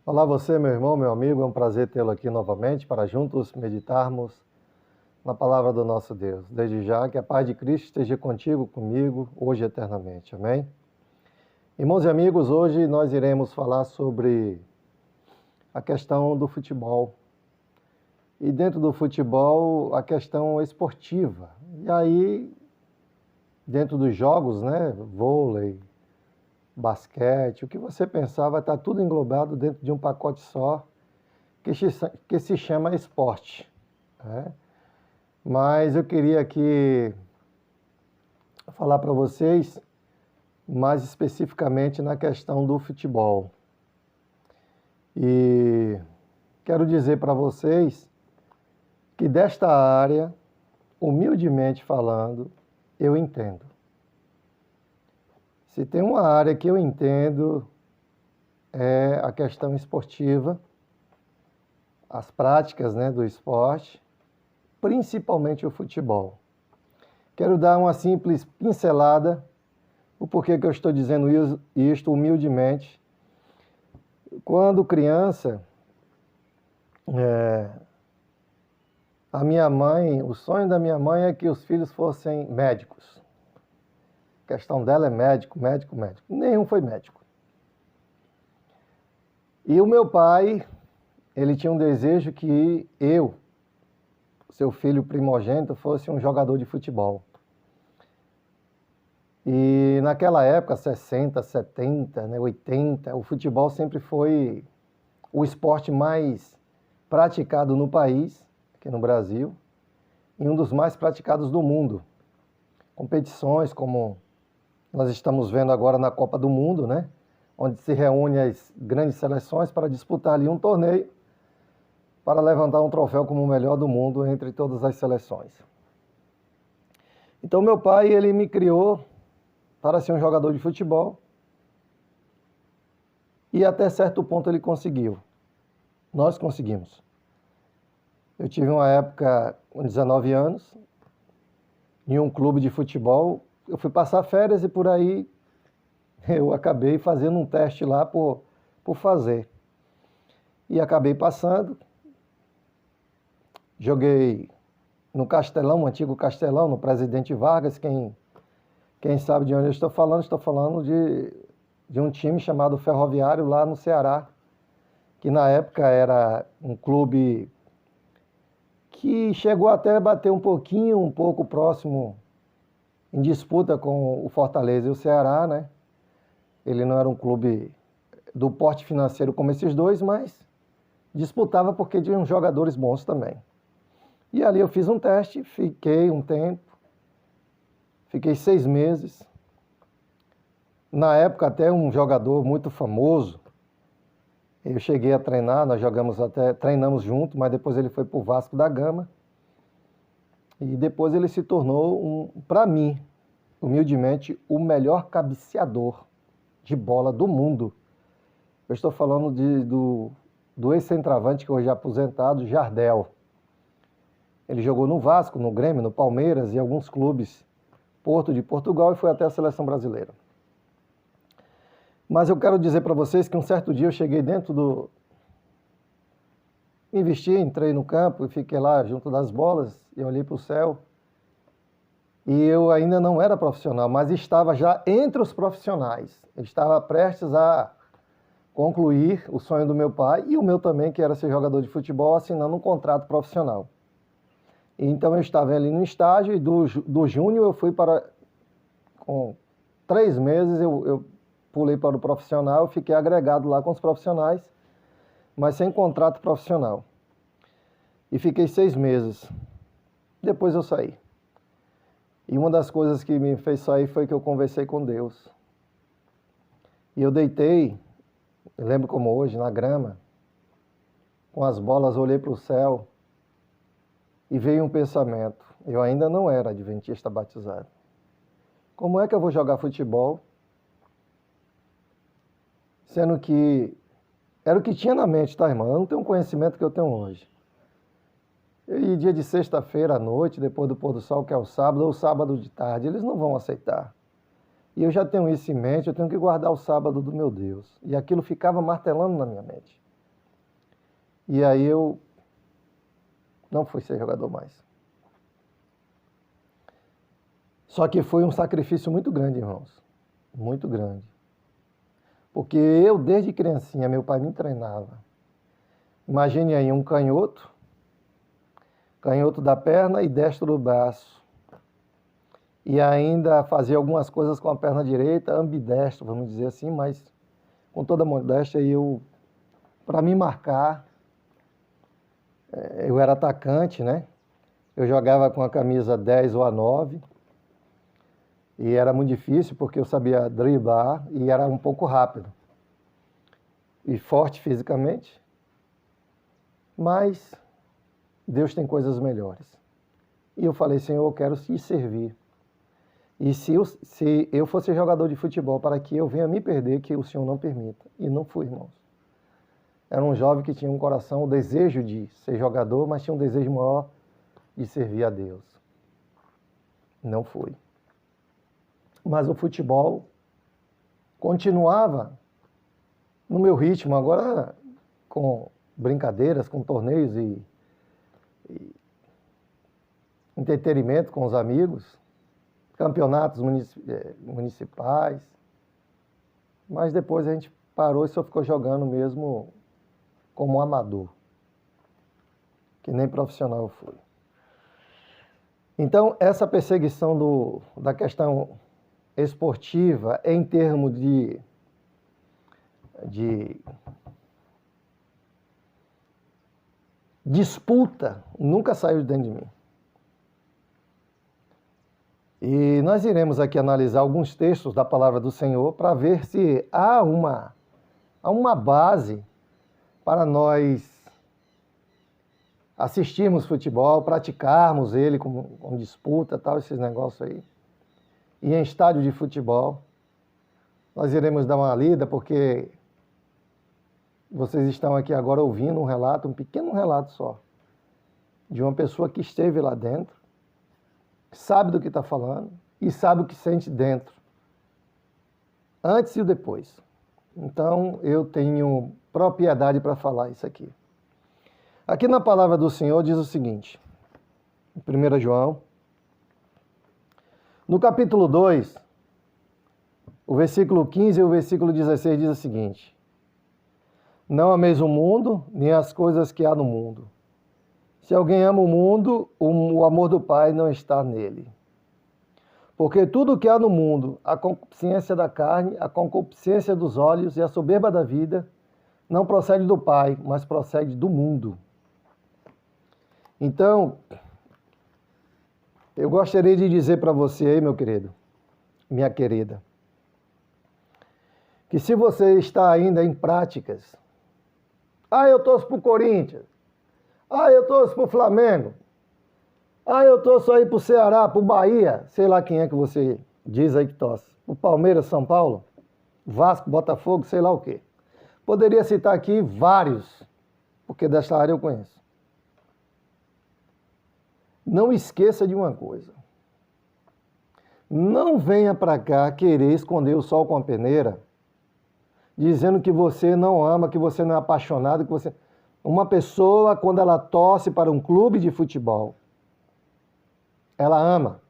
Olá você, meu irmão, meu amigo, é um prazer tê-lo aqui novamente para juntos meditarmos na palavra do nosso Deus. Desde já, que a paz de Cristo esteja contigo, comigo, hoje e eternamente. Amém? Irmãos e amigos, hoje nós iremos falar sobre a questão do futebol. E dentro do futebol, a questão esportiva. E aí, dentro dos jogos, né, vôlei, basquete, o que você pensar vai estar tudo englobado dentro de um pacote só, que se chama esporte. Né? Mas eu queria aqui falar para vocês mais especificamente na questão do futebol. E quero dizer para vocês que desta área, humildemente falando, eu entendo. Se tem uma área que eu entendo, é a questão esportiva, as práticas, né, do esporte, principalmente o futebol. Quero dar uma simples pincelada, o porquê que eu estou dizendo isto humildemente. Quando criança, a minha mãe, o sonho da minha mãe é que os filhos fossem médicos. A questão dela é médico, médico, médico. Nenhum foi médico. E o meu pai, ele tinha um desejo que eu, seu filho primogênito, fosse um jogador de futebol. E naquela época, 60, 70, né, 80, o futebol sempre foi o esporte mais praticado no país, aqui no Brasil, e um dos mais praticados do mundo. Competições como nós estamos vendo agora na Copa do Mundo, né, onde se reúnem as grandes seleções para disputar ali um torneio, para levantar um troféu como o melhor do mundo entre todas as seleções. Então meu pai, ele me criou para ser um jogador de futebol e até certo ponto ele conseguiu. Nós conseguimos. Eu tive uma época com 19 anos em um clube de futebol. Eu fui passar férias e por aí eu acabei fazendo um teste lá por fazer. E acabei passando. Joguei no Castelão, no antigo Castelão, no Presidente Vargas. Quem sabe de onde eu estou falando de um time chamado Ferroviário lá no Ceará, que na época era um clube que chegou até a bater um pouco próximo em disputa com o Fortaleza e o Ceará, né? Ele não era um clube do porte financeiro como esses dois, mas disputava porque tinha jogadores bons também. E ali eu fiz um teste, fiquei um tempo, fiquei 6 meses. Na época até um jogador muito famoso, eu cheguei a treinar, nós treinamos junto, mas depois ele foi para o Vasco da Gama. E depois ele se tornou, para mim, humildemente, o melhor cabeceador de bola do mundo. Eu estou falando do ex-centroavante que hoje é aposentado, Jardel. Ele jogou no Vasco, no Grêmio, no Palmeiras e alguns clubes, Porto de Portugal, e foi até a seleção brasileira. Mas eu quero dizer para vocês que um certo dia eu cheguei investi, entrei no campo e fiquei lá junto das bolas e olhei para o céu. E eu ainda não era profissional, mas estava já entre os profissionais. Eu estava prestes a concluir o sonho do meu pai e o meu também, que era ser jogador de futebol, assinando um contrato profissional. Então eu estava ali no estágio e do júnior eu fui com 3 meses eu pulei para o profissional, fiquei agregado lá com os profissionais, mas sem contrato profissional. E fiquei 6 meses. Depois eu saí. E uma das coisas que me fez sair foi que eu conversei com Deus. E eu deitei, eu lembro como hoje, na grama, com as bolas, olhei para o céu e veio um pensamento. Eu ainda não era adventista batizado. Como é que eu vou jogar futebol? Sendo que era o que tinha na mente, tá, irmão? Eu não tenho o conhecimento que eu tenho hoje. E dia de sexta-feira à noite, depois do pôr do sol, que é o sábado, ou sábado de tarde, eles não vão aceitar. E eu já tenho isso em mente, eu tenho que guardar o sábado do meu Deus. E aquilo ficava martelando na minha mente. E aí eu não fui ser jogador mais. Só que foi um sacrifício muito grande, irmãos. Muito grande. Porque eu, desde criancinha, meu pai me treinava. Imagine aí um canhoto da perna e destro do braço. E ainda fazia algumas coisas com a perna direita, ambidestro, vamos dizer assim, mas com toda a modéstia, para me marcar, eu era atacante, né? Eu jogava com a camisa 10 ou a 9, e era muito difícil porque eu sabia driblar e era um pouco rápido. E forte fisicamente, mas Deus tem coisas melhores. E eu falei, Senhor, eu quero te servir. E se eu fosse jogador de futebol, para que eu venha me perder, que o Senhor não permita. E não fui, irmãos. Era um jovem que tinha um coração, o desejo de ser jogador, mas tinha um desejo maior de servir a Deus. Não fui. Mas o futebol continuava no meu ritmo, agora com brincadeiras, com torneios e entretenimento com os amigos, campeonatos municipais, mas depois a gente parou e só ficou jogando mesmo como amador, que nem profissional eu fui. Então, essa perseguição da questão esportiva em termos de disputa nunca saiu de dentro de mim. E nós iremos aqui analisar alguns textos da palavra do Senhor para ver se há uma base para nós assistirmos futebol, praticarmos ele com disputa, tal, esses negócios aí. E em estádio de futebol, nós iremos dar uma lida, porque vocês estão aqui agora ouvindo um relato, um pequeno relato só, de uma pessoa que esteve lá dentro, sabe do que está falando e sabe o que sente dentro, antes e depois. Então, eu tenho propriedade para falar isso aqui. Aqui na palavra do Senhor diz o seguinte, em 1 João, no capítulo 2, o versículo 15 e o versículo 16 diz o seguinte: não ameis o mundo, nem as coisas que há no mundo. Se alguém ama o mundo, o amor do Pai não está nele. Porque tudo o que há no mundo, a concupiscência da carne, a concupiscência dos olhos e a soberba da vida, não procede do Pai, mas procede do mundo. Então, eu gostaria de dizer para você aí, meu querido, minha querida, que se você está ainda em práticas, eu torço para o Corinthians, eu torço para o Flamengo, eu torço aí para o Ceará, para o Bahia, sei lá quem é que você diz aí que torce, o Palmeiras, São Paulo, Vasco, Botafogo, sei lá o quê. Poderia citar aqui vários, porque desta área eu conheço. Não esqueça de uma coisa. Não venha para cá querer esconder o sol com a peneira, dizendo que você não ama, que você não é apaixonado, que você... Uma pessoa, quando ela torce para um clube de futebol, ela ama.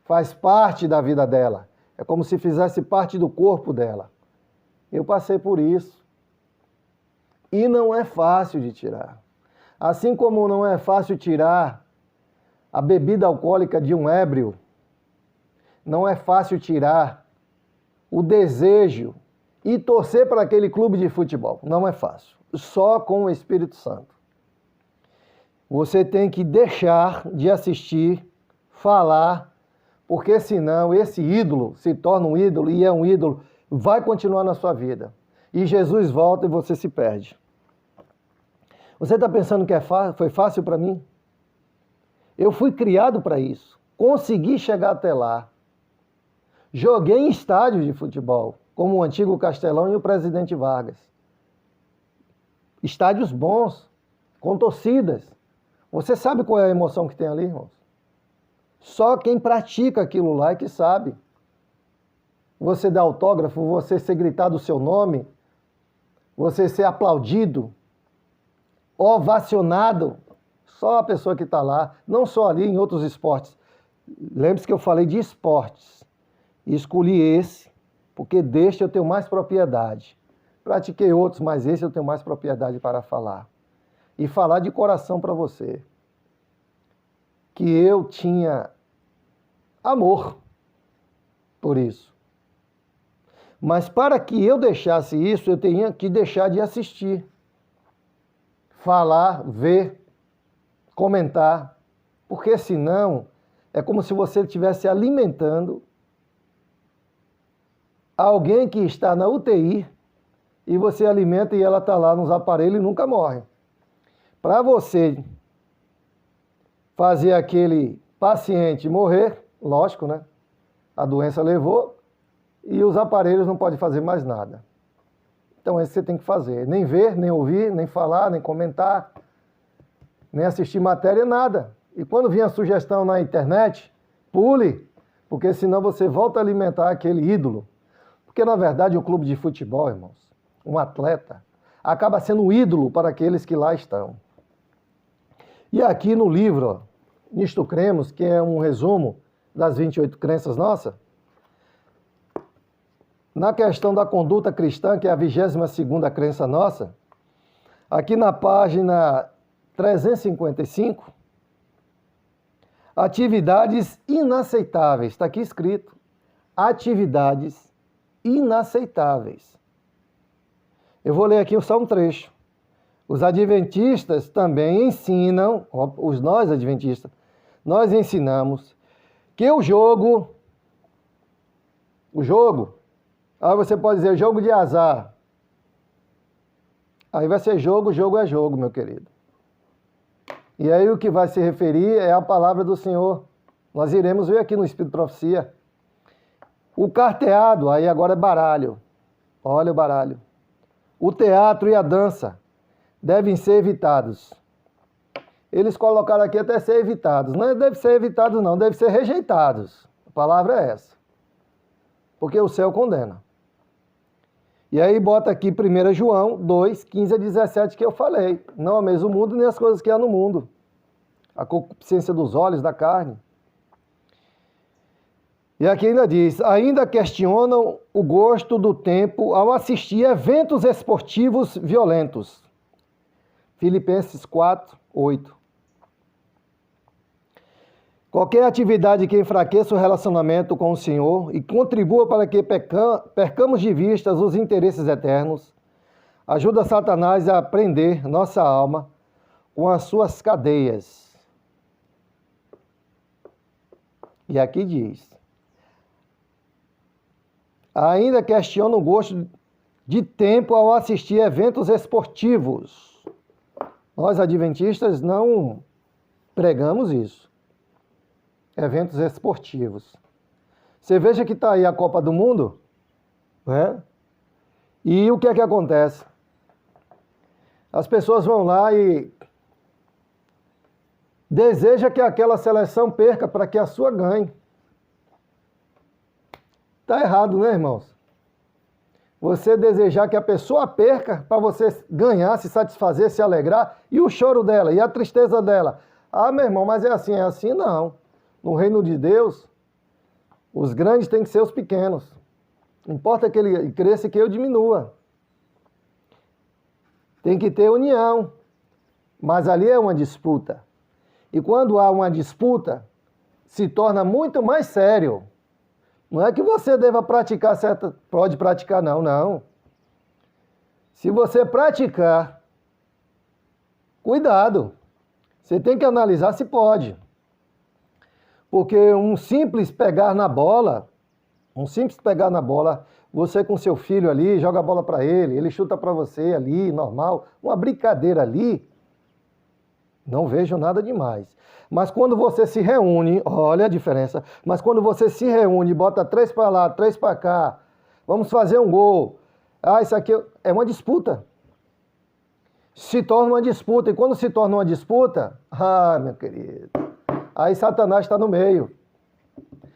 Faz parte da vida dela. É como se fizesse parte do corpo dela. Eu passei por isso. E não é fácil de tirar. Assim como não é fácil tirar a bebida alcoólica de um ébrio, não é fácil tirar o desejo e torcer para aquele clube de futebol. Não é fácil. Só com o Espírito Santo. Você tem que deixar de assistir, falar, porque senão esse ídolo se torna um ídolo e é um ídolo, vai continuar na sua vida. E Jesus volta e você se perde. Você está pensando que foi fácil para mim? Eu fui criado para isso. Consegui chegar até lá. Joguei em estádios de futebol, como o antigo Castelão e o Presidente Vargas. Estádios bons, com torcidas. Você sabe qual é a emoção que tem ali, irmãos? Só quem pratica aquilo lá é que sabe. Você dá autógrafo, você ser gritado o seu nome, você ser aplaudido. ovacionado, só a pessoa que está lá, não só ali, em outros esportes. Lembre-se que eu falei de esportes. E escolhi esse, porque deste eu tenho mais propriedade. Pratiquei outros, mas esse eu tenho mais propriedade para falar. E falar de coração para você. Que eu tinha amor por isso. Mas para que eu deixasse isso, eu tinha que deixar de assistir. Falar, ver, comentar. Porque senão é como se você estivesse alimentando alguém que está na UTI e você alimenta e ela está lá nos aparelhos e nunca morre. Para você fazer aquele paciente morrer, lógico, né? A doença levou e os aparelhos não podem fazer mais nada. Então esse você tem que fazer. Nem ver, nem ouvir, nem falar, nem comentar, nem assistir matéria, nada. E quando vinha a sugestão na internet, pule, porque senão você volta a alimentar aquele ídolo. Porque na verdade o clube de futebol, irmãos, um atleta, acaba sendo um ídolo para aqueles que lá estão. E aqui no livro, ó, Nisto Cremos, que é um resumo das 28 crenças nossas, na questão da conduta cristã, que é a 22ª crença nossa, aqui na página 355, atividades inaceitáveis, está aqui escrito, atividades inaceitáveis. Eu vou ler aqui só um trecho. Os adventistas também ensinam, nós adventistas, nós ensinamos que o jogo, aí você pode dizer jogo de azar. Aí vai ser jogo é jogo, meu querido. E aí o que vai se referir é a palavra do Senhor. Nós iremos ver aqui no Espírito de Profecia. O carteado, aí agora é baralho. Olha o baralho. O teatro e a dança devem ser evitados. Eles colocaram aqui até ser evitados. Não deve ser evitados não, deve ser rejeitados. A palavra é essa. Porque o céu condena. E aí bota aqui 1 João 2, 15 a 17 que eu falei. Não ameis o mundo nem as coisas que há no mundo. A concupiscência dos olhos, da carne. E aqui ainda diz, ainda questionam o gosto do tempo ao assistir eventos esportivos violentos. Filipenses 4, 8. Qualquer atividade que enfraqueça o relacionamento com o Senhor e contribua para que percamos de vista os interesses eternos, ajuda Satanás a prender nossa alma com as suas cadeias. E aqui diz, ainda questiona o gosto de tempo ao assistir eventos esportivos. Nós, adventistas, não pregamos isso. Eventos esportivos. Você veja que está aí a Copa do Mundo, né? E o que é que acontece? As pessoas vão lá e desejam que aquela seleção perca para que a sua ganhe. Está errado, né, irmãos? Você desejar que a pessoa perca para você ganhar, se satisfazer, se alegrar, e o choro dela, e a tristeza dela. Ah, meu irmão, mas é assim não. No reino de Deus, os grandes têm que ser os pequenos. Não importa que ele cresça e que eu diminua. Tem que ter união. Mas ali é uma disputa. E quando há uma disputa, se torna muito mais sério. Não é que você deva praticar certa... Pode praticar, não. Se você praticar, cuidado. Você tem que analisar se pode. Porque um simples pegar na bola, você com seu filho ali, joga a bola para ele chuta para você ali, normal, uma brincadeira ali, não vejo nada demais. Mas quando você se reúne, olha a diferença, mas quando você se reúne, bota 3 para lá, 3 para cá, vamos fazer um gol, isso aqui é uma disputa. Se torna uma disputa, e quando se torna uma disputa, meu querido, aí Satanás está no meio.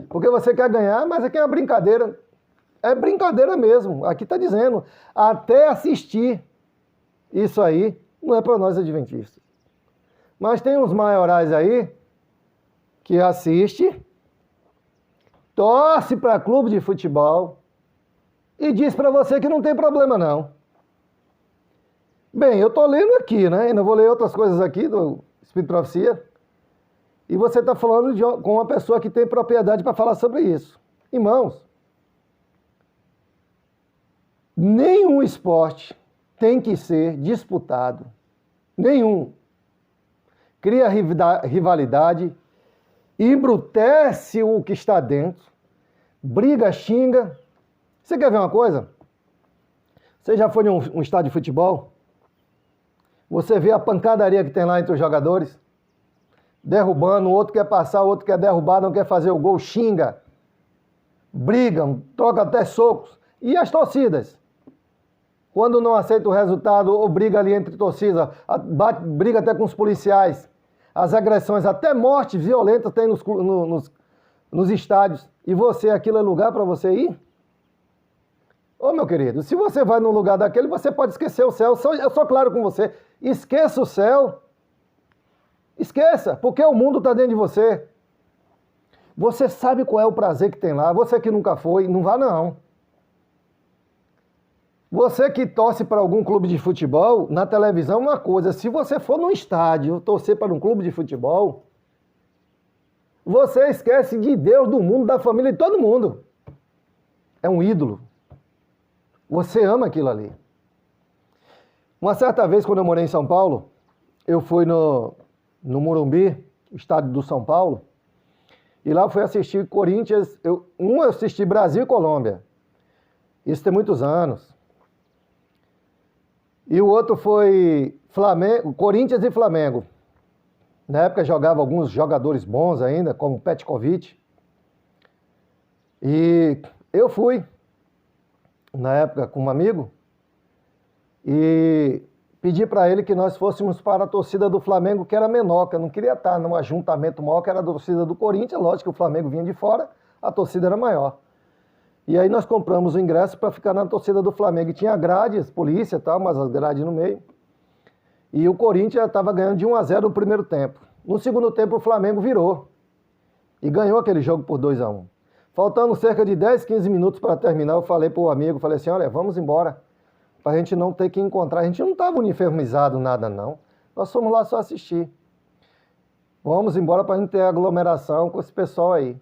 Porque você quer ganhar, mas aqui é uma brincadeira. É brincadeira mesmo. Aqui está dizendo, até assistir isso aí, Não é para nós adventistas. Mas tem uns maiorais aí que assiste, torce para clube de futebol e diz para você que não tem problema não. Bem, eu estou lendo aqui, né? Ainda vou ler outras coisas aqui do Espírito de Profecia. E você está falando com uma pessoa que tem propriedade para falar sobre isso. Irmãos, nenhum esporte tem que ser disputado. Nenhum. Cria rivalidade, embrutece o que está dentro, briga, xinga. Você quer ver uma coisa? Você já foi em um estádio de futebol? Você vê a pancadaria que tem lá entre os jogadores? Derrubando, o outro quer passar, o outro quer derrubar, não quer fazer o gol, xinga. Brigam, trocam até socos. E as torcidas? Quando não aceita o resultado, ou briga ali entre torcidas, briga até com os policiais. As agressões, até mortes violentas tem nos estádios. E você, aquilo é lugar para você ir? Ô, meu querido, se você vai num lugar daquele, você pode esquecer o céu. Eu sou claro com você. Esqueça o céu. Esqueça, porque o mundo está dentro de você. Você sabe qual é o prazer que tem lá. Você que nunca foi, não vá não. Você que torce para algum clube de futebol, na televisão, uma coisa. Se você for num estádio torcer para um clube de futebol, você esquece de Deus, do mundo, da família, de todo mundo. É um ídolo. Você ama aquilo ali. Uma certa vez, quando eu morei em São Paulo, eu fui no Morumbi, estádio do São Paulo, e lá eu fui assistir Corinthians. Eu assisti Brasil e Colômbia. Isso tem muitos anos. E o outro foi Corinthians e Flamengo. Na época jogava alguns jogadores bons ainda, como Petkovic. E eu fui, na época, com um amigo, e pedi para ele que nós fôssemos para a torcida do Flamengo, que era menor, que eu não queria estar num ajuntamento maior, que era a torcida do Corinthians. Lógico que o Flamengo vinha de fora, a torcida era maior. E aí nós compramos o ingresso para ficar na torcida do Flamengo. E tinha grades, polícia e tal, mas as grades no meio. E o Corinthians estava ganhando de 1-0 no primeiro tempo. No segundo tempo o Flamengo virou. E ganhou aquele jogo por 2-1. Faltando cerca de 10, 15 minutos para terminar, eu falei para o amigo, falei assim, olha, vamos embora. Para a gente não ter que encontrar. A gente não estava uniformizado, nada não. Nós fomos lá só assistir. Vamos embora para a gente ter aglomeração com esse pessoal aí.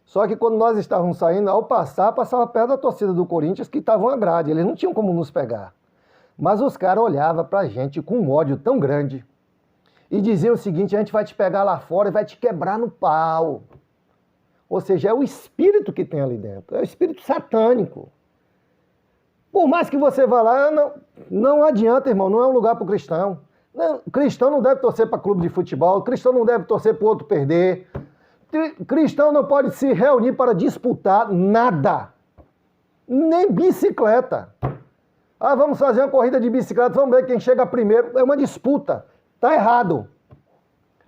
Só que quando nós estávamos saindo, ao passava perto da torcida do Corinthians, que estavam à grade. Eles não tinham como nos pegar. Mas os caras olhavam pra gente com um ódio tão grande e diziam o seguinte, a gente vai te pegar lá fora e vai te quebrar no pau. Ou seja, é o espírito que tem ali dentro. É o espírito satânico. Por mais que você vá lá, não adianta, irmão. Não é um lugar para o cristão. Não, cristão não deve torcer para clube de futebol. Cristão não deve torcer para o outro perder. Cristão não pode se reunir para disputar nada. Nem bicicleta. Ah, vamos fazer uma corrida de bicicleta, vamos ver quem chega primeiro. É uma disputa. Tá errado.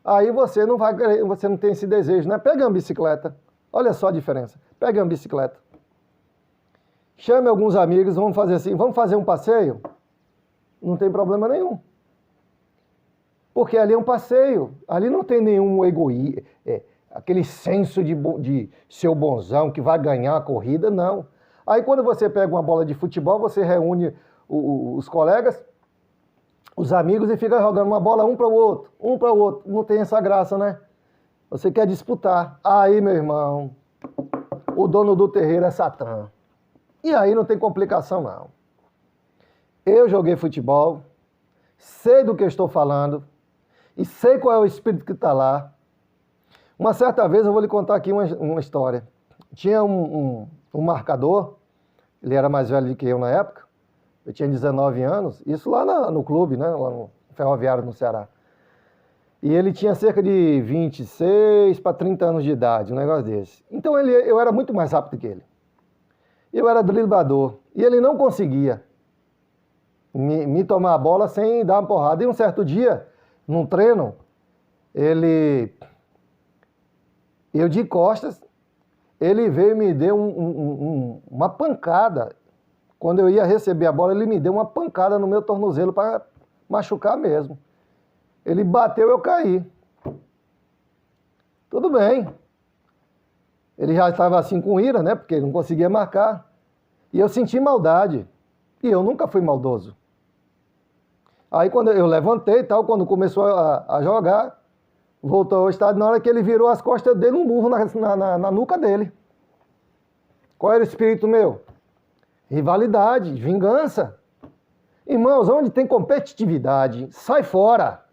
Aí você não vai, você não tem esse desejo, né? Pega uma bicicleta. Olha só a diferença. Pega uma bicicleta. Chame alguns amigos, vamos fazer assim, vamos fazer um passeio? Não tem problema nenhum. Porque ali é um passeio. Ali não tem nenhum egoísmo. Aquele senso de ser o bonzão que vai ganhar a corrida, não. Aí quando você pega uma bola de futebol, você reúne os colegas, os amigos e fica jogando uma bola um para o outro. Não tem essa graça, né? Você quer disputar. Aí, meu irmão, o dono do terreiro é Satã. E aí não tem complicação, não. Eu joguei futebol, sei do que eu estou falando e sei qual é o espírito que está lá. Uma certa vez, eu vou lhe contar aqui uma história. Tinha um marcador, ele era mais velho do que eu na época, eu tinha 19 anos, isso lá no clube, né, lá no Ferroviário, no Ceará. E ele tinha cerca de 26 para 30 anos de idade, um negócio desse. Então eu era muito mais rápido que ele. Eu era driblador, e ele não conseguia me tomar a bola sem dar uma porrada. E um certo dia, num treino, eu de costas, ele veio e me deu uma pancada. Quando eu ia receber a bola, ele me deu uma pancada no meu tornozelo para machucar mesmo. Ele bateu, eu caí. Tudo bem. Ele já estava assim com ira, né? Porque ele não conseguia marcar. E eu senti maldade. E eu nunca fui maldoso. Aí quando eu levantei e tal, quando começou a jogar, voltou ao estádio, na hora que ele virou as costas, eu dei um burro na nuca dele. Qual era o espírito meu? Rivalidade, vingança. Irmãos, onde tem competitividade, sai fora.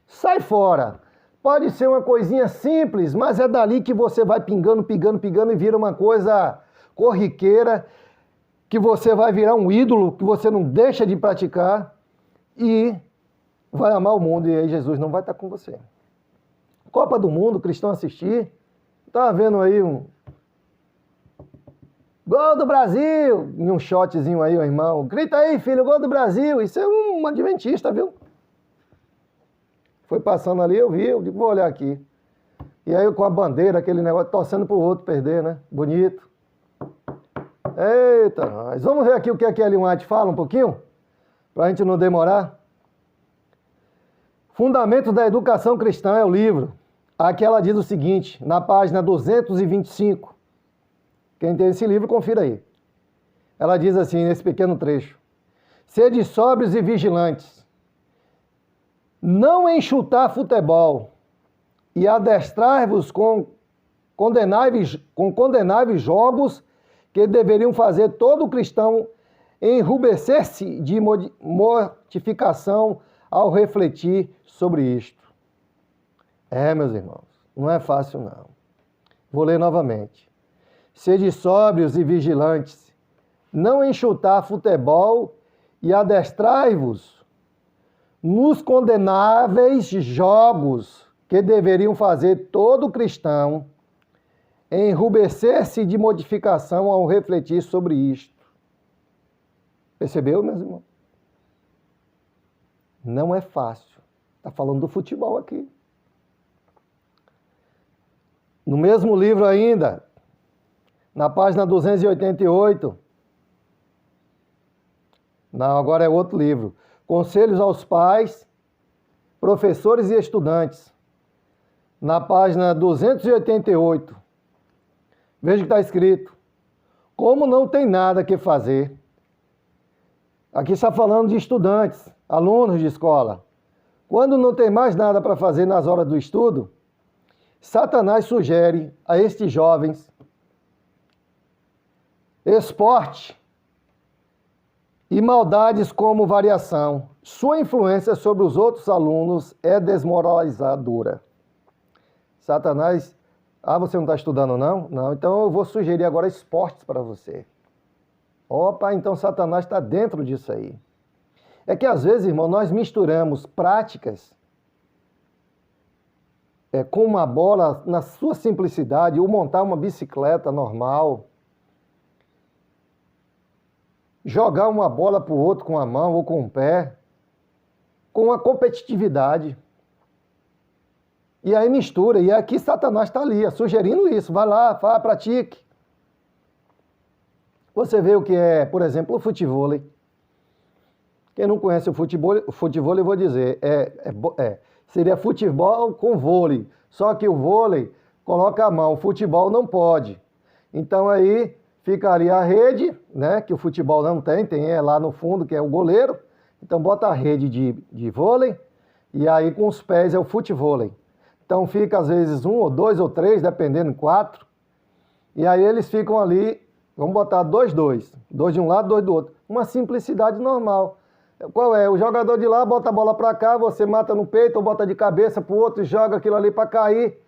Sai fora. Pode ser uma coisinha simples, mas é dali que você vai pingando e vira uma coisa corriqueira, que você vai virar um ídolo, que você não deixa de praticar e vai amar o mundo, e aí Jesus não vai estar com você. Copa do Mundo, cristão assistir, tá vendo aí um gol do Brasil, e um shotzinho aí, o irmão, grita aí filho, gol do Brasil, isso é um adventista, viu? Foi passando ali, eu vi, eu digo, vou olhar aqui. E aí com a bandeira, aquele negócio, torcendo pro outro perder, né? Bonito. Eita, nós. Vamos ver aqui o que a Ellen White fala um pouquinho? Pra gente não demorar. Fundamentos da Educação Cristã é o livro. Aqui ela diz o seguinte, na página 225. Quem tem esse livro, confira aí. Ela diz assim, nesse pequeno trecho. Sede sóbrios e vigilantes. Não enxutar futebol e adestrar-vos com condenáveis jogos que deveriam fazer todo cristão enrubescer-se de mortificação ao refletir sobre isto. Meus irmãos, não é fácil não. Vou ler novamente. Sede sóbrios e vigilantes, não enxutar futebol e adestrai-vos nos condenáveis jogos que deveriam fazer todo cristão enrubescer-se de modificação ao refletir sobre isto. Percebeu, meus irmãos? Não é fácil. Está falando do futebol aqui. No mesmo livro ainda, na página 288, não, agora é outro livro. Conselhos aos pais, professores e estudantes. Na página 288, veja o que está escrito. Como não tem nada que fazer. Aqui está falando de estudantes, alunos de escola. Quando não tem mais nada para fazer nas horas do estudo, Satanás sugere a estes jovens esporte e maldades como variação. Sua influência sobre os outros alunos é desmoralizadora. Satanás, você não está estudando não? Não, então eu vou sugerir agora esportes para você. Opa, então Satanás está dentro disso aí. É que às vezes, irmão, nós misturamos práticas com uma bola na sua simplicidade, ou montar uma bicicleta normal, jogar uma bola para o outro com a mão ou com o pé, com a competitividade. E aí mistura, e aqui Satanás está ali, sugerindo isso, vai lá, pratique. Você vê o que é, por exemplo, o futevôlei. Quem não conhece o futevôlei, eu vou dizer, seria futebol com vôlei, só que o vôlei coloca a mão, o futebol não pode. Então aí ficaria a rede, né, que o futebol não tem lá no fundo, que é o goleiro. Então bota a rede de vôlei, e aí com os pés é o futevôlei. Então fica às vezes 1 ou 2 ou 3, dependendo, 4. E aí eles ficam ali, vamos botar 2 de um lado, 2 do outro. Uma simplicidade normal. Qual é? O jogador de lá bota a bola para cá, você mata no peito ou bota de cabeça para o outro e joga aquilo ali para cair.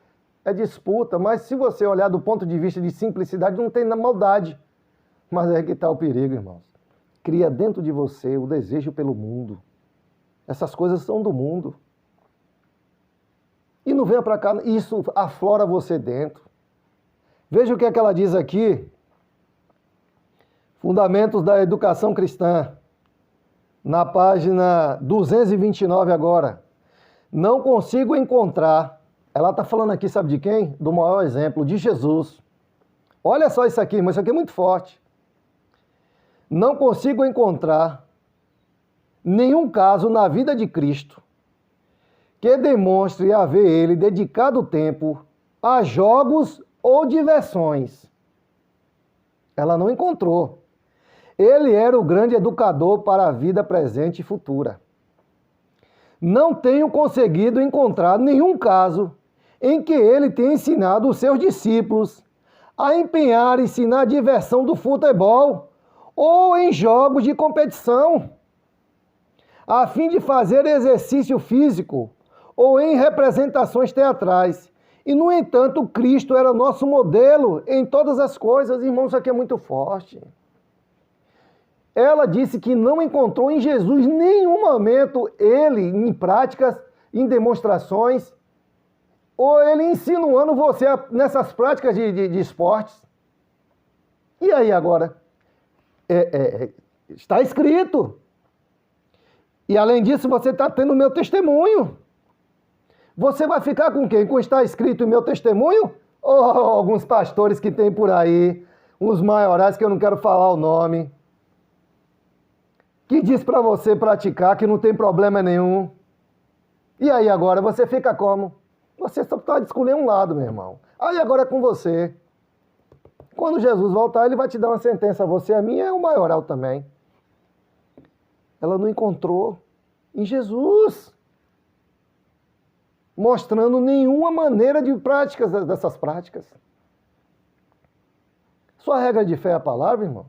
É disputa, mas se você olhar do ponto de vista de simplicidade, não tem maldade. Mas é que está o perigo, irmãos. Cria dentro de você o desejo pelo mundo. Essas coisas são do mundo. E não venha para cá, isso aflora você dentro. Veja o que é que ela diz aqui. Fundamentos da Educação Cristã. Na página 229 agora. Não consigo encontrar. Ela está falando aqui, sabe de quem? Do maior exemplo, de Jesus. Olha só isso aqui, mas isso aqui é muito forte. Não consigo encontrar nenhum caso na vida de Cristo que demonstre haver ele dedicado tempo a jogos ou diversões. Ela não encontrou. Ele era o grande educador para a vida presente e futura. Não tenho conseguido encontrar nenhum caso em que ele tenha ensinado os seus discípulos a empenharem-se na diversão do futebol ou em jogos de competição, a fim de fazer exercício físico ou em representações teatrais. E, no entanto, Cristo era nosso modelo em todas as coisas. Irmãos, isso aqui é muito forte. Ela disse que não encontrou em Jesus em nenhum momento ele em práticas, em demonstrações, ou ele insinuando você nessas práticas de esportes. E aí agora? Está escrito. E além disso, você está tendo o meu testemunho. Você vai ficar com quem? Com está escrito o meu testemunho? Ou alguns pastores que tem por aí, uns maiorais que eu não quero falar o nome, que diz para você praticar, que não tem problema nenhum. E aí agora, você fica como? Você só pode escolher um lado, meu irmão. Aí agora é com você. Quando Jesus voltar, ele vai te dar uma sentença. Você, a minha, é o maioral também. Ela não encontrou em Jesus, mostrando nenhuma maneira de práticas dessas práticas. Sua regra de fé é a palavra, irmão?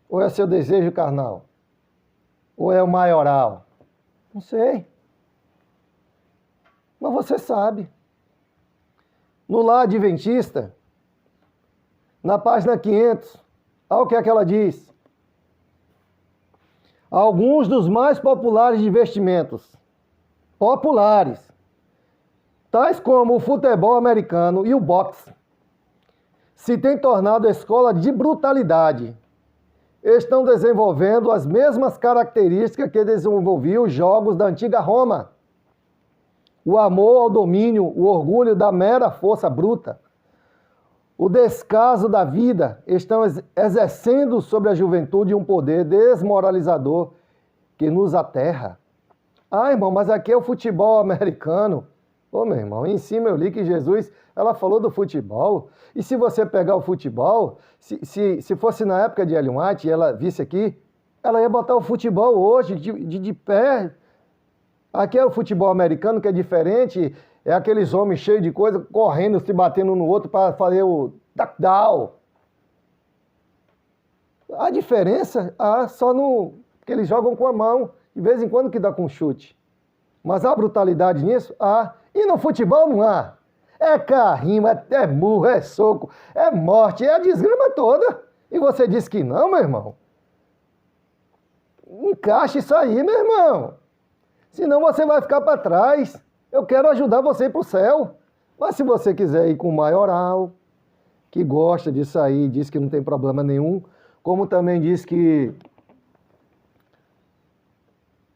Ou é seu desejo carnal? Ou é o maioral? Não sei. Mas você sabe. No Lar Adventista, na página 500, olha o que é que ela diz. Alguns dos mais populares investimentos, tais como o futebol americano e o boxe, se têm tornado escola de brutalidade. Estão desenvolvendo as mesmas características que desenvolviam os jogos da antiga Roma. O amor ao domínio, o orgulho da mera força bruta, o descaso da vida, estão exercendo sobre a juventude um poder desmoralizador que nos aterra. Ah, irmão, mas aqui é o futebol americano. Ô, meu irmão, em cima eu li que Jesus, ela falou do futebol. E se você pegar o futebol, se fosse na época de Ellen White e ela visse aqui, ela ia botar o futebol hoje de pé. Aqui é o futebol americano, que é diferente, é aqueles homens cheios de coisa, correndo, se batendo um no outro para fazer o touchdown. A diferença só no que eles jogam com a mão, de vez em quando que dá com chute. Mas há brutalidade nisso? E no futebol não há. É carrinho, é murro, é soco, é morte, é a desgrama toda. E você diz que não, meu irmão? Encaixe isso aí, meu irmão. Senão você vai ficar para trás. Eu quero ajudar você a ir para o céu. Mas se você quiser ir com o maioral, que gosta disso aí, diz que não tem problema nenhum, como também diz que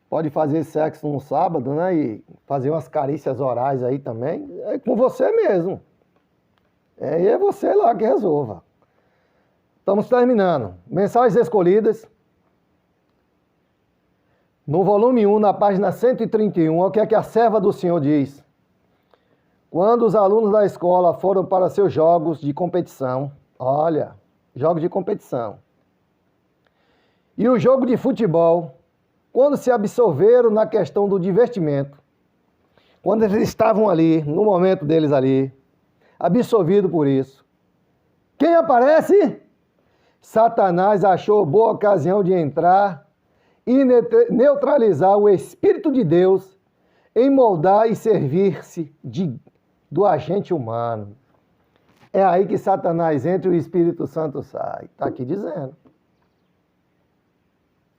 pode fazer sexo no sábado, né? E fazer umas carícias orais aí também. É com você mesmo. E é você lá que resolva. Estamos terminando. Mensagens escolhidas. No volume 1, na página 131, olha o que é que a serva do Senhor diz. Quando os alunos da escola foram para seus jogos de competição, olha, jogos de competição, e o jogo de futebol, quando se absorveram na questão do divertimento, quando eles estavam ali, no momento deles ali, absorvido por isso, quem aparece? Satanás achou boa ocasião de entrar e neutralizar o Espírito de Deus em moldar e servir-se do agente humano. É aí que Satanás entra e o Espírito Santo sai. Está aqui dizendo.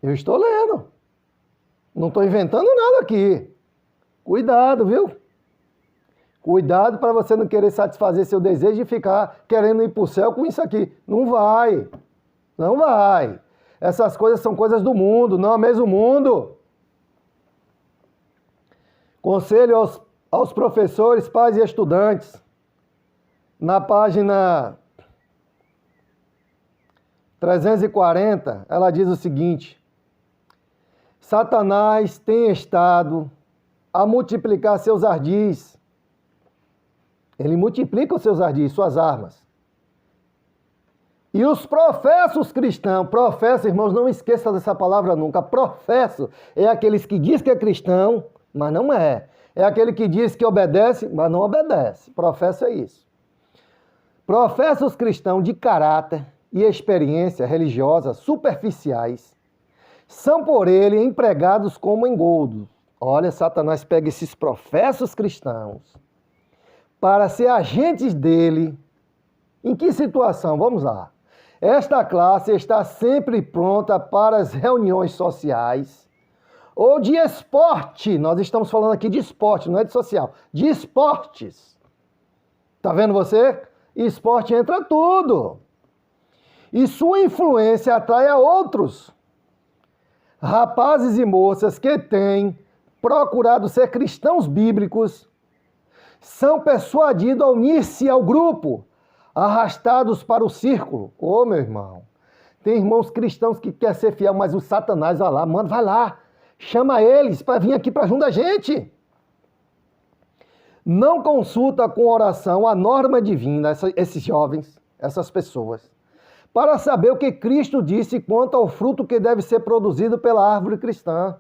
Eu estou lendo. Não estou inventando nada aqui. Cuidado, viu? Cuidado para você não querer satisfazer seu desejo e ficar querendo ir para o céu com isso aqui. Não vai. Não vai. Essas coisas são coisas do mundo, não é o mesmo mundo. Conselho aos professores, pais e estudantes. Na página 340, ela diz o seguinte: Satanás tem estado a multiplicar seus ardis. Ele multiplica os seus ardis, suas armas. E os professos cristãos, professo, irmãos, não esqueça dessa palavra nunca. Professo é aqueles que diz que é cristão, mas não é. É aquele que diz que obedece, mas não obedece. Professo é isso. Professos cristãos de caráter e experiência religiosa superficiais são por ele empregados como engoldos. Olha, Satanás pega esses professos cristãos para ser agentes dele. Em que situação? Vamos lá. Esta classe está sempre pronta para as reuniões sociais ou de esporte. Nós estamos falando aqui de esporte, não é de social. De esportes. Tá vendo você? Esporte entra tudo. E sua influência atrai a outros. Rapazes e moças que têm procurado ser cristãos bíblicos são persuadidos a unir-se ao grupo, arrastados para o círculo. Ô, meu irmão, tem irmãos cristãos que querem ser fiel, mas o Satanás vai lá, manda, vai lá, chama eles para vir aqui para junto da gente. Não consulta com oração a norma divina, esses jovens, essas pessoas, para saber o que Cristo disse quanto ao fruto que deve ser produzido pela árvore cristã.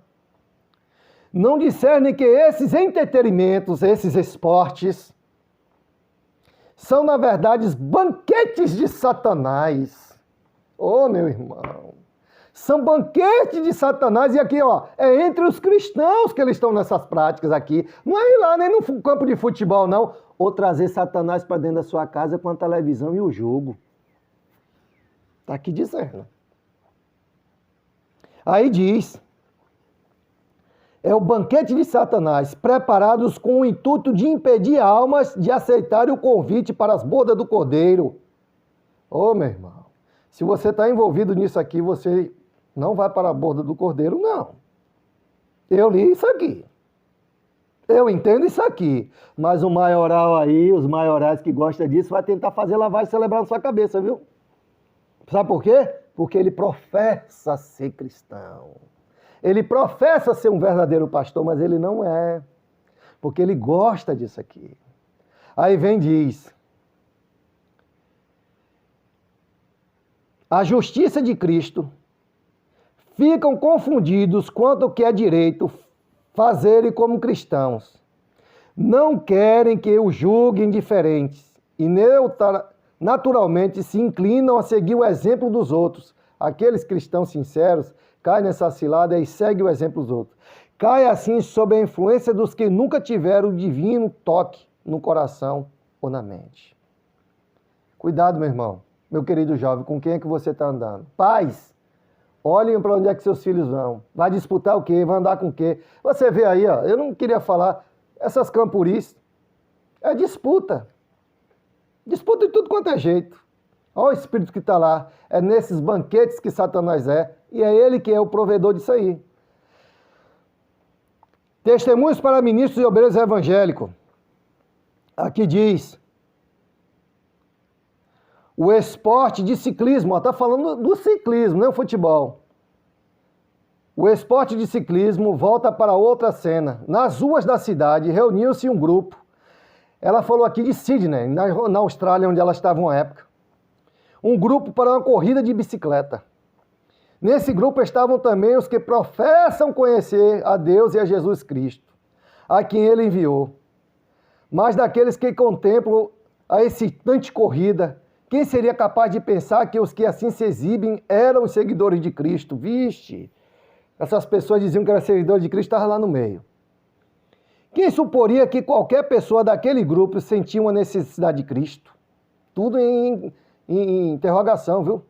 Não discernem que esses entretenimentos, esses esportes, são, na verdade, banquetes de Satanás. Ô, meu irmão, são banquetes de Satanás. E aqui, ó, é entre os cristãos que eles estão nessas práticas aqui. Não é ir lá nem no campo de futebol, não. Ou trazer Satanás para dentro da sua casa com a televisão e o jogo. Está aqui dizendo. Aí diz, é o banquete de Satanás, preparados com o intuito de impedir almas de aceitarem o convite para as bodas do Cordeiro. Ô, meu irmão, se você está envolvido nisso aqui, você não vai para a boda do Cordeiro, não. Eu li isso aqui. Eu entendo isso aqui. Mas o maioral aí, os maiorais que gostam disso, vai tentar fazer lavagem cerebral na sua cabeça, viu? Sabe por quê? Porque ele professa ser cristão. Ele professa ser um verdadeiro pastor, mas ele não é. Porque ele gosta disso aqui. Aí vem e diz: a justiça de Cristo ficam confundidos quanto ao que é direito fazerem como cristãos. Não querem que o julguem diferentes e naturalmente se inclinam a seguir o exemplo dos outros. Aqueles cristãos sinceros caem nessa cilada e seguem o exemplo dos outros. Cai assim sob a influência dos que nunca tiveram o divino toque no coração ou na mente. Cuidado, meu irmão, meu querido jovem, com quem é que você está andando? Pais, olhem para onde é que seus filhos vão. Vai disputar o quê? Vai andar com o quê? Você vê aí, ó, eu não queria falar, essas campuris, é disputa. Disputa de tudo quanto é jeito. Olha o espírito que está lá. É nesses banquetes que Satanás é. E é ele que é o provedor disso aí. Testemunhos para ministros e obreiros evangélicos. Aqui diz: o esporte de ciclismo. Está falando do ciclismo, não é o futebol. O esporte de ciclismo volta para outra cena. Nas ruas da cidade, reuniu-se um grupo. Ela falou aqui de Sydney, na Austrália, onde ela estava uma época. Um grupo para uma corrida de bicicleta. Nesse grupo estavam também os que professam conhecer a Deus e a Jesus Cristo, a quem ele enviou. Mas daqueles que contemplam a excitante corrida, quem seria capaz de pensar que os que assim se exibem eram os seguidores de Cristo? Vixe, essas pessoas diziam que eram seguidores de Cristo, estavam lá no meio. Quem suporia que qualquer pessoa daquele grupo sentia uma necessidade de Cristo? Tudo em interrogação, viu?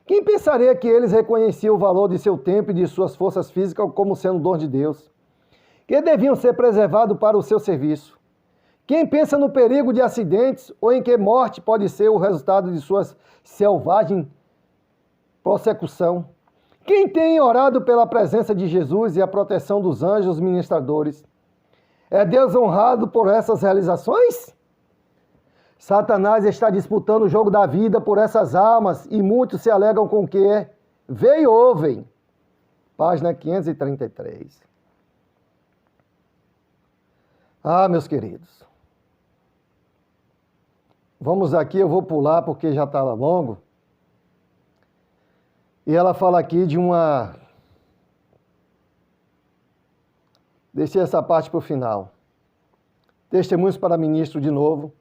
Quem pensaria que eles reconheciam o valor de seu tempo e de suas forças físicas como sendo dom de Deus? Que deviam ser preservados para o seu serviço? Quem pensa no perigo de acidentes ou em que morte pode ser o resultado de suas selvagem prossecução? Quem tem orado pela presença de Jesus e a proteção dos anjos ministradores? É Deus honrado por essas realizações? Satanás está disputando o jogo da vida por essas almas e muitos se alegam com que vê e ouvem. página 533. Ah, meus queridos, vamos aqui, eu vou pular porque já está longo. E ela fala aqui de uma... Deixei essa parte para o final. Testemunhos para ministro de novo.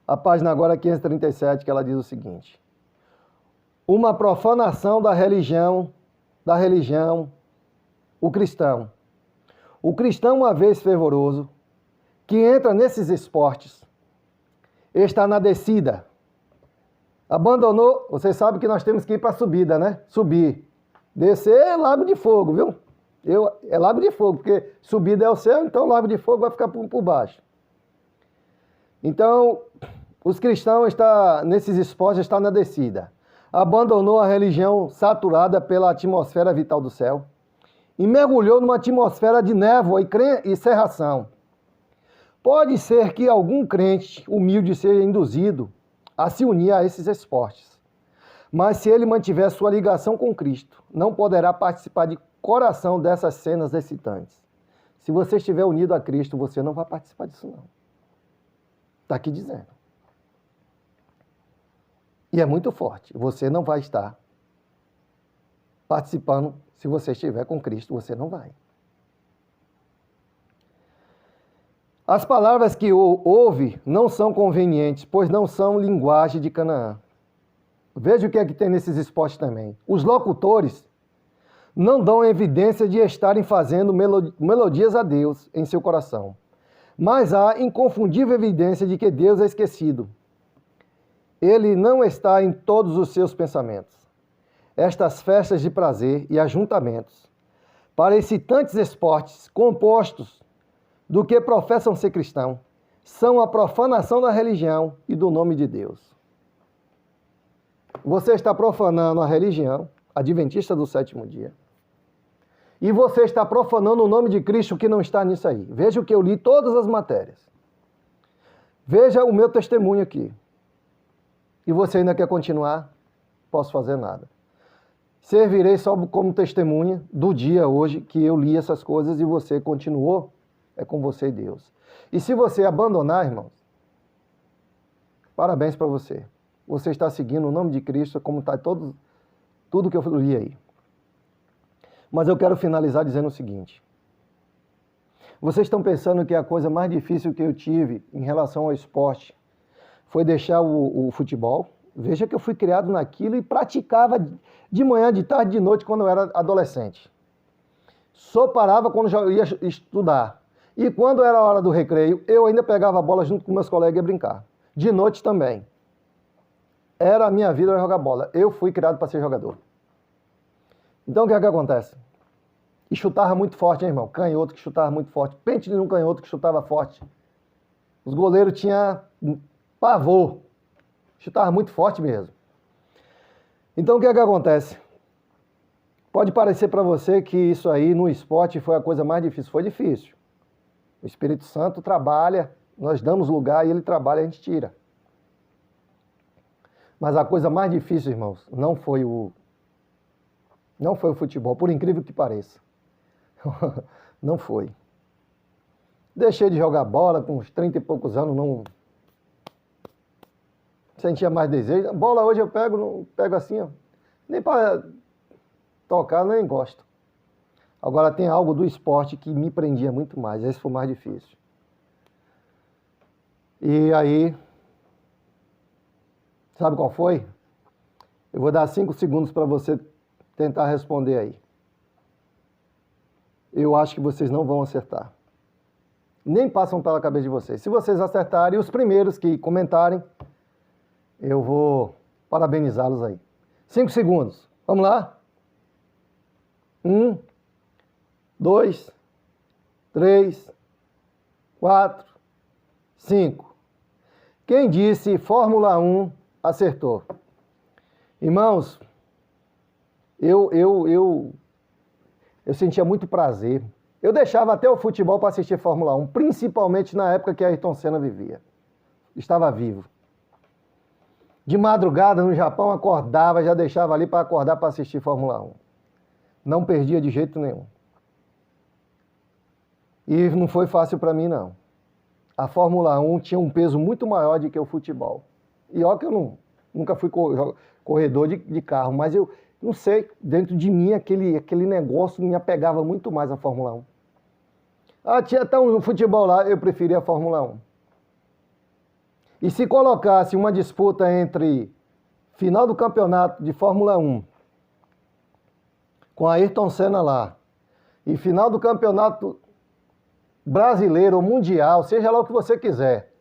A página agora é 537, que ela diz o seguinte: uma profanação da religião, o cristão. O cristão, uma vez fervoroso, que entra nesses esportes, está na descida. Abandonou, você sabe que nós temos que ir para a subida, né? Subir. Descer é lago de fogo, viu? É lago de fogo, porque subida é o céu, então o lago de fogo vai ficar por baixo. Então, os cristãos estão nesses esportes, estão na descida. Abandonou a religião saturada pela atmosfera vital do céu e mergulhou numa atmosfera de névoa e cerração. Pode ser que algum crente humilde seja induzido a se unir a esses esportes, mas se ele mantiver sua ligação com Cristo, não poderá participar de coração dessas cenas excitantes. Se você estiver unido a Cristo, você não vai participar disso não. Está aqui dizendo. E é muito forte. Você não vai estar participando. Se você estiver com Cristo, você não vai. As palavras que ouve não são convenientes, pois não são linguagem de Canaã. Veja o que é que tem nesses esportes também. Os locutores não dão evidência de estarem fazendo melodias a Deus em seu coração, mas há inconfundível evidência de que Deus é esquecido. Ele não está em todos os seus pensamentos. Estas festas de prazer e ajuntamentos para excitantes esportes compostos do que professam ser cristão são a profanação da religião e do nome de Deus. Você está profanando a religião adventista do sétimo dia. E você está profanando o nome de Cristo que não está nisso aí. Veja o que eu li, todas as matérias. Veja o meu testemunho aqui. E você ainda quer continuar? Posso fazer nada. Servirei só como testemunha do dia hoje que eu li essas coisas e você continuou. É com você e Deus. E se você abandonar, irmãos, parabéns para você. Você está seguindo o nome de Cristo como está tudo que eu li aí. Mas eu quero finalizar dizendo o seguinte. Vocês estão pensando que a coisa mais difícil que eu tive em relação ao esporte foi deixar o futebol? Veja que eu fui criado naquilo e praticava de manhã, de tarde, de noite quando eu era adolescente. Só parava quando já ia estudar. E quando era a hora do recreio, eu ainda pegava a bola junto com meus colegas e ia brincar. De noite também. Era a minha vida jogar bola. Eu fui criado para ser jogador. Então o que é que acontece? E chutava muito forte, hein, irmão? Canhoto que chutava muito forte. Pente de um canhoto que chutava forte. Os goleiros tinham pavor. Chutava muito forte mesmo. Então o que é que acontece? Pode parecer para você que isso aí no esporte foi a coisa mais difícil. Foi difícil. O Espírito Santo trabalha, nós damos lugar e ele trabalha e a gente tira. Mas a coisa mais difícil, irmãos, não foi o futebol, por incrível que pareça. Não foi. Deixei de jogar bola com uns 30 e poucos anos, não sentia mais desejo. A bola hoje eu pego assim, ó, nem para tocar, nem gosto. Agora tem algo do esporte que me prendia muito mais, esse foi o mais difícil. E aí, sabe qual foi? Eu vou dar 5 segundos para você tentar responder aí. Eu acho que vocês não vão acertar. Nem passam pela cabeça de vocês. Se vocês acertarem, os primeiros que comentarem, eu vou parabenizá-los aí. 5 segundos. Vamos lá? 1, 2, 3, 4, 5. Quem disse Fórmula 1 acertou. Irmãos, eu sentia muito prazer. Eu deixava até o futebol para assistir Fórmula 1, principalmente na época que Ayrton Senna vivia. Estava vivo. De madrugada no Japão, acordava, já deixava ali para acordar para assistir Fórmula 1. Não perdia de jeito nenhum. E não foi fácil para mim, não. A Fórmula 1 tinha um peso muito maior do que o futebol. E olha que eu nunca fui corredor de carro, mas eu não sei, dentro de mim aquele negócio me apegava muito mais à Fórmula 1. Ah, tinha até um futebol lá, eu preferia a Fórmula 1. E se colocasse uma disputa entre final do campeonato de Fórmula 1, com a Ayrton Senna lá, e final do campeonato brasileiro ou mundial, seja lá o que você quiser,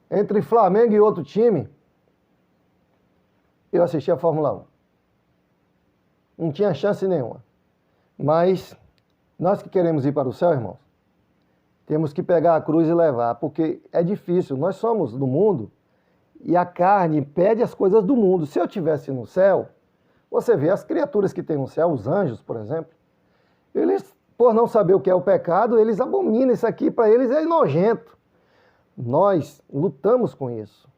entre Flamengo e outro time, eu assisti a Fórmula 1. Não tinha chance nenhuma. Mas nós que queremos ir para o céu, irmãos, temos que pegar a cruz e levar, porque é difícil. Nós somos do mundo e a carne pede as coisas do mundo. Se eu estivesse no céu, você vê as criaturas que tem no céu, os anjos, por exemplo, eles, por não saber o que é o pecado, eles abominam isso aqui, para eles é nojento. Nós lutamos com isso.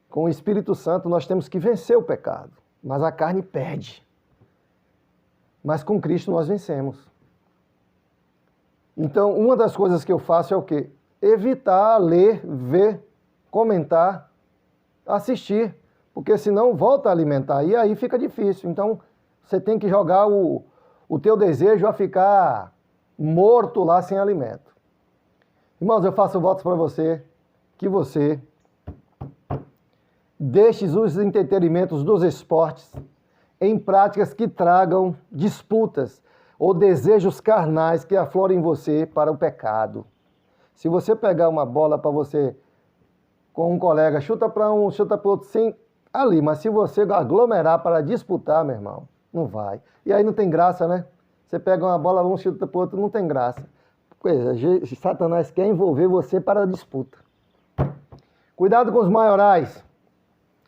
Com o Espírito Santo nós temos que vencer o pecado, mas a carne pede. Mas com Cristo nós vencemos. Então, uma das coisas que eu faço é o quê? Evitar ler, ver, comentar, assistir, porque senão volta a alimentar e aí fica difícil. Então, você tem que jogar o teu desejo a ficar morto lá sem alimento. Irmãos, eu faço votos para você, que você deixe os entretenimentos dos esportes em práticas que tragam disputas ou desejos carnais que aflorem em você para o pecado. Se você pegar uma bola para você com um colega, chuta para um, chuta para o outro, sim, ali, mas se você aglomerar para disputar, meu irmão, não vai. E aí não tem graça, né? Você pega uma bola, um chuta para o outro, não tem graça. Coisa, Satanás quer envolver você para a disputa. Cuidado com os maiorais.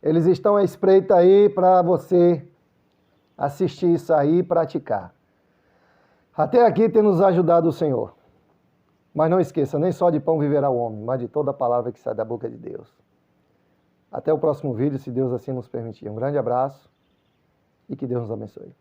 Eles estão à espreita aí para você assistir isso aí e praticar. Até aqui tem nos ajudado o Senhor. Mas não esqueça, nem só de pão viverá o homem, mas de toda a palavra que sai da boca de Deus. Até o próximo vídeo, se Deus assim nos permitir. Um grande abraço e que Deus nos abençoe.